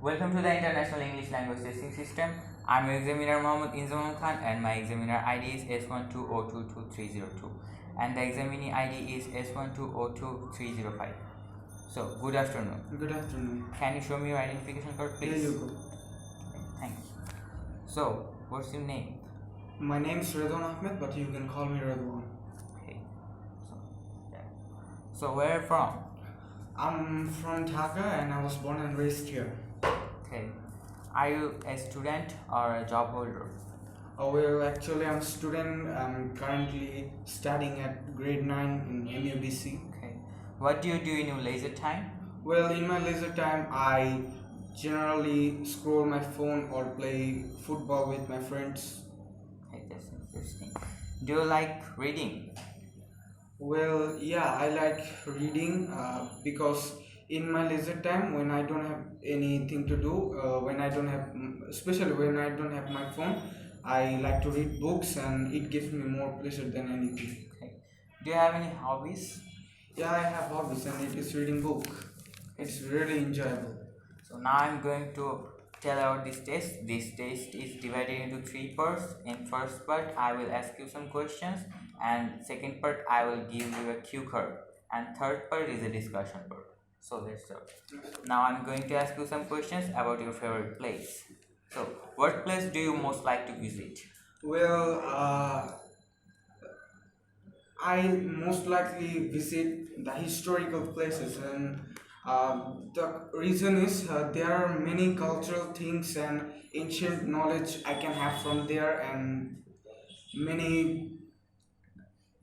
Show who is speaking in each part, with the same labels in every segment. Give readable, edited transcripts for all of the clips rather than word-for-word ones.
Speaker 1: Welcome to the International English Language Testing System. I'm your examiner Mohammad Inzamam Khan and my examiner ID is S1202230 and the examinee ID is S1202305. So, good afternoon.
Speaker 2: Good afternoon.
Speaker 1: Can you show me your identification card, please?
Speaker 2: Here you go.
Speaker 1: Thanks. So, what's your name?
Speaker 2: My name is Redwan Ahmed, but you can call me Redwan.
Speaker 1: Okay. So where are you from?
Speaker 2: I'm from Dhaka and I was born and raised here.
Speaker 1: Okay. Are you a student or a job holder?
Speaker 2: Well, actually, I'm a student. I'm currently studying at grade 9 in MUBC.
Speaker 1: Okay. What do you do in your leisure time?
Speaker 2: Well, in my leisure time, I generally scroll my phone or play football with my friends.
Speaker 1: Okay, that's interesting. Do you like reading?
Speaker 2: Well, yeah, I like reading because in my leisure time, when I don't have anything to do, especially when I don't have my phone, I like to read books and it gives me more pleasure than anything.
Speaker 1: Okay. Do you have any hobbies?
Speaker 2: Yeah, I have hobbies and it is reading book. It's really enjoyable.
Speaker 1: So now I'm going to tell about this test. This test is divided into 3 parts. In first part, I will ask you some questions, and second part, I will give you a cue card, and third part is a discussion part. So let's start. Now I'm going to ask you some questions about your favorite place. So, what place do you most like to visit?
Speaker 2: Well, I most likely visit the historical places, and the reason is there are many cultural things and ancient knowledge I can have from there, and many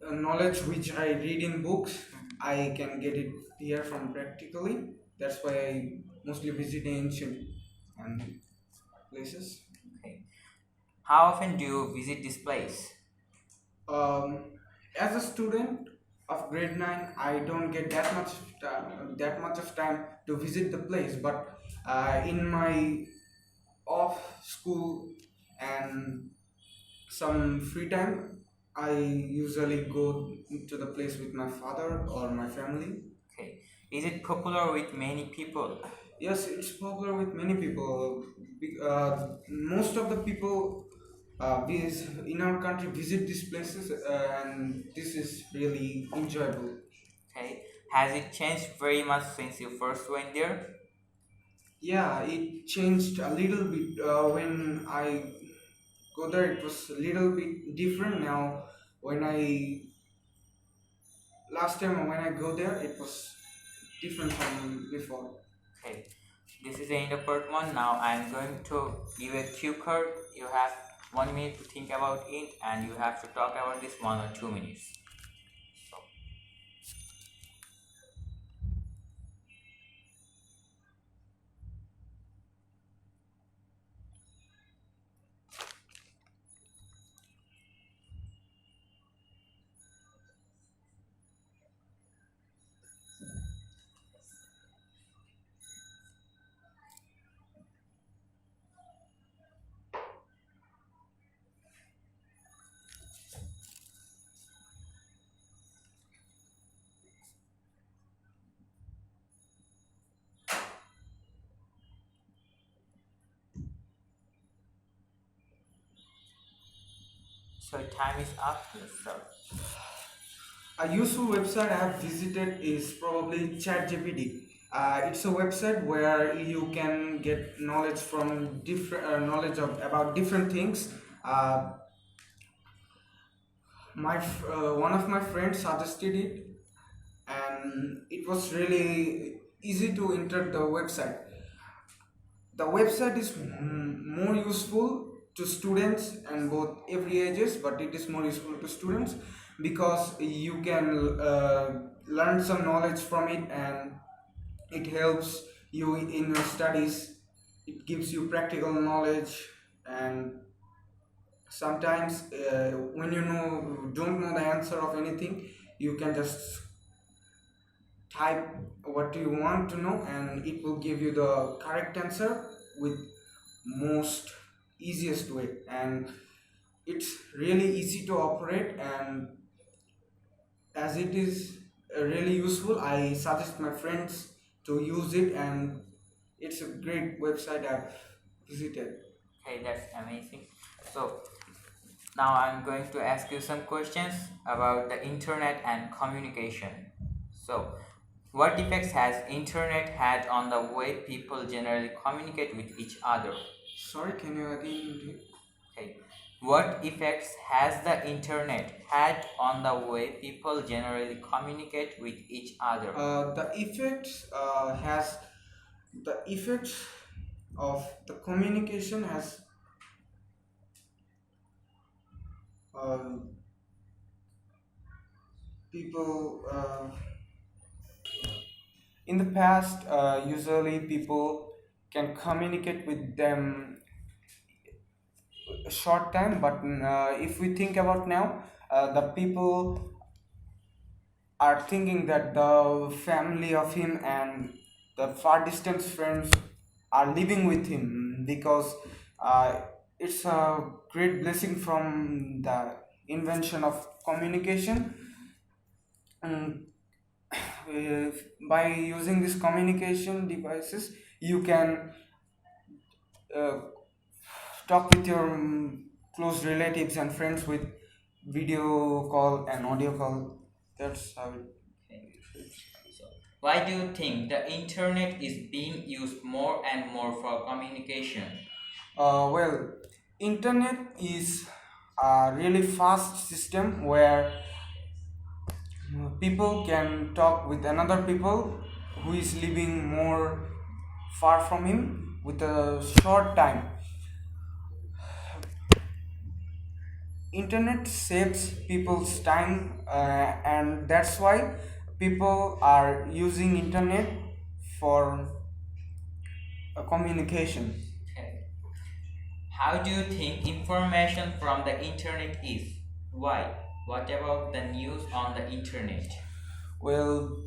Speaker 2: knowledge which I read in books I can get it here from practically. That's why I mostly visit ancient and places.
Speaker 1: Okay. How often do you visit this place?
Speaker 2: Um, as a student of grade 9, I don't get that much of time to visit the place, but in my off school and some free time, I usually go to the place with my father or my family.
Speaker 1: Okay. Is it popular with many people?
Speaker 2: Yes, it's popular with many people. Most of the people in our country visit these places, and this is really enjoyable.
Speaker 1: Okay. Has it changed very much since you first went there?
Speaker 2: Yeah, it changed a little bit when I go there. It was a little bit different now. When I last time when I go there, it was different from before.
Speaker 1: Okay. This is the end of part 1. Now I am going to give a cue card. You have 1 minute to think about it, and you have to talk about this 1 or 2 minutes. So time is up. Let's start.
Speaker 2: A useful website I have visited is probably ChatGPT. It's a website where you can get knowledge from different about different things. One of my friends suggested it, and it was really easy to enter the website. The website is more useful to students and both every ages, but it is more useful to students because you can learn some knowledge from it, and it helps you in your studies. It gives you practical knowledge, and sometimes when you don't know the answer of anything, you can just type what you want to know and it will give you the correct answer with most easiest way, and it's really easy to operate, and as it is really useful. I suggest my friends to use it, and it's a great website I've visited.
Speaker 1: Okay, that's amazing. So now I'm going to ask you some questions about the internet and communication. So, what effects has internet had on the way people generally communicate with each other?
Speaker 2: Sorry, can you again repeat?
Speaker 1: Okay. What effects has the internet had on the way people generally communicate with each other?
Speaker 2: The effects of the communication has uh, people in the past. Usually people can communicate with them a short time, but if we think about now, the people are thinking that the family of him and the far distance friends are living with him, because uh, it's a great blessing from the invention of communication. Mm, by using these communication devices, you can uh, talk with your close relatives and friends with video call and audio call. That's how it.
Speaker 1: Okay. So, why do you think the internet is being used more and more for communication?
Speaker 2: Well, internet is a really fast system where people can talk with another people who is living more far from him with a short time. Internet saves people's time, and that's why people are using internet for communication.
Speaker 1: Okay. How do you think information from the internet is? Why? What about the news on the internet?
Speaker 2: Well,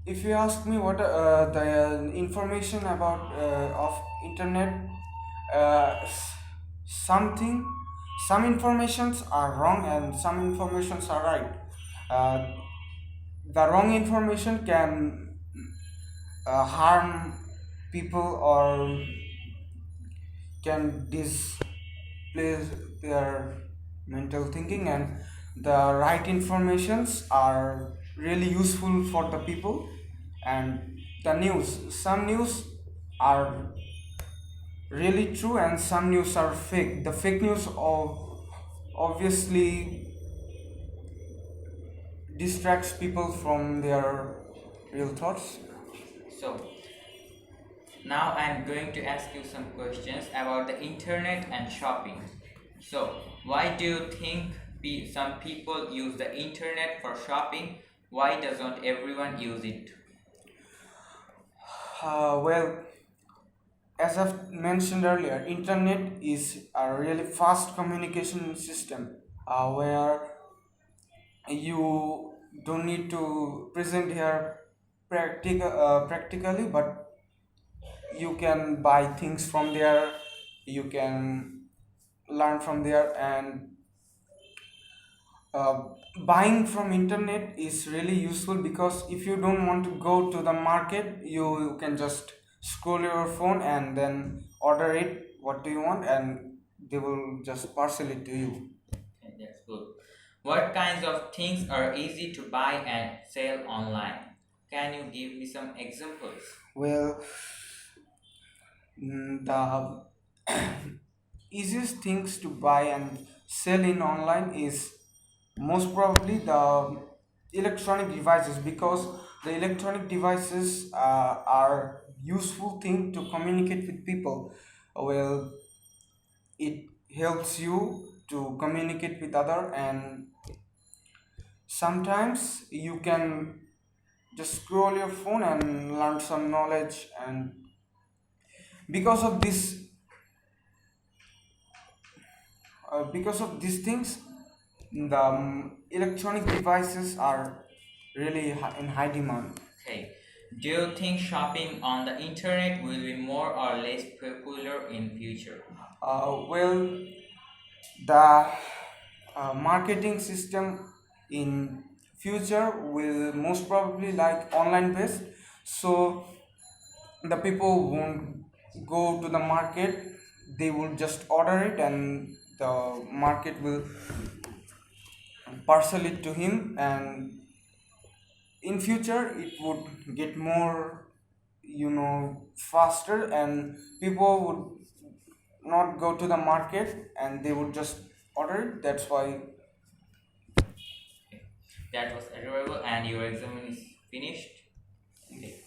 Speaker 2: if you ask me what the information about of internet, something, some informations are wrong and some informations are right. uh, the wrong information can harm people or can displace their mental thinking, and the right informations are really useful for the people. And the news, some news are really true and some news are fake. The fake news of obviously distracts people from their real thoughts.
Speaker 1: So, now I'm going to ask you some questions about the internet and shopping. So, why do you think some people use the internet for shopping? Why doesn't everyone use it?
Speaker 2: Well, as I've mentioned earlier, internet is a really fast communication system where you don't need to present here practically, but you can buy things from there, you can learn from there, and uh, buying from internet is really useful, because if you don't want to go to the market, you can just scroll your phone and then order it what do you want, and they will just parcel it to you.
Speaker 1: Okay, that's good. What kinds of things are easy to buy and sell online? Can you give me some examples?
Speaker 2: Well, the easiest things to buy and sell in online is most probably the electronic devices, because the electronic devices are useful thing to communicate with people. Well, it helps you to communicate with other, and sometimes you can just scroll your phone and learn some knowledge. And because of this, because of these things, the electronic devices are really in high demand.
Speaker 1: Okay. Do you think shopping on the internet will be more or less popular in future?
Speaker 2: Well, the marketing system in future will most probably like online based, so the people won't go to the market, they will just order it and the market will parcel it to him, and in future it would get more, faster, and people would not go to the market and they would just order it. That's why.
Speaker 1: That was adorable, and your exam is finished. Okay.